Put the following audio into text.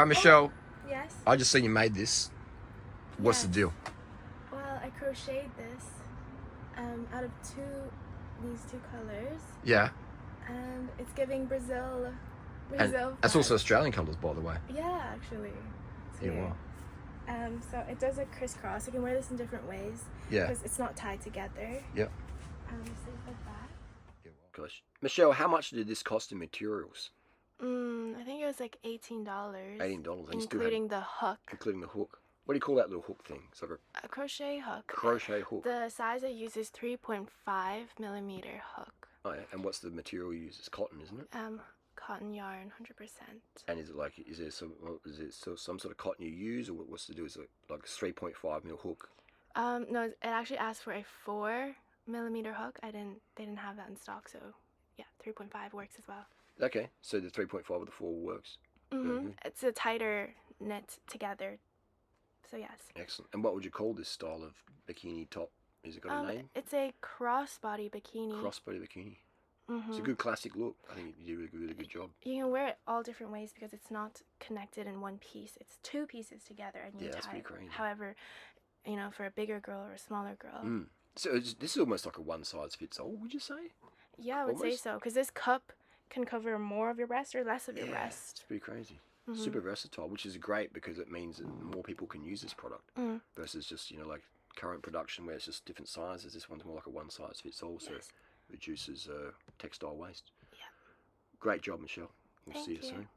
Hi, Michelle. Yes? I just seen you made this. What's the Yes. deal? Well, I crocheted this out of these two colors, Yeah. and it's giving Brazil And that's vibes. also Australian colours, by the way. Yeah, actually. It's Yeah, weird. wow. So it does a crisscross. You can wear this in different ways. Yeah. Because it's not tied together. Yep. So like that. Yeah, well. Gosh. Michelle, how much did this cost in materials? I think it was like $18. $18. Including the hook. Including the hook. What do you call that little hook thing? It's like A crochet hook. crochet hook. The size I use is 3.5 millimeter hook. Oh, yeah. And what's the material you use? It's cotton, isn't it? Cotton yarn, 100%. And is there some sort of cotton you use, or what's the deal? Is it like a 3.5 mil hook? No, it actually asked for a 4 millimeter hook. They didn't have that in stock, so yeah, 3.5 works as well. Okay, so the 3.5 with the 4 works. It's a tighter knit together, so yes. Excellent. And what would you call this style of bikini top? Is it got a name? It's a crossbody bikini. Crossbody bikini. It's a good classic look. I think you do a really good job. You can wear it all different ways because it's not connected in one piece. It's two pieces together, and you tie it. Crazy. However, for a bigger girl or a smaller girl. So this is almost like a one size fits all, would you say? Yeah, I would say so, because this cup can cover more of your breast or less of your breast. It's pretty crazy. Super versatile, which is great because it means that more people can use this product versus just like current production where it's just different sizes. This one's more like a one size fits all, so it reduces textile waste. Yeah. Great job, Michelle. We'll Thank see you you soon.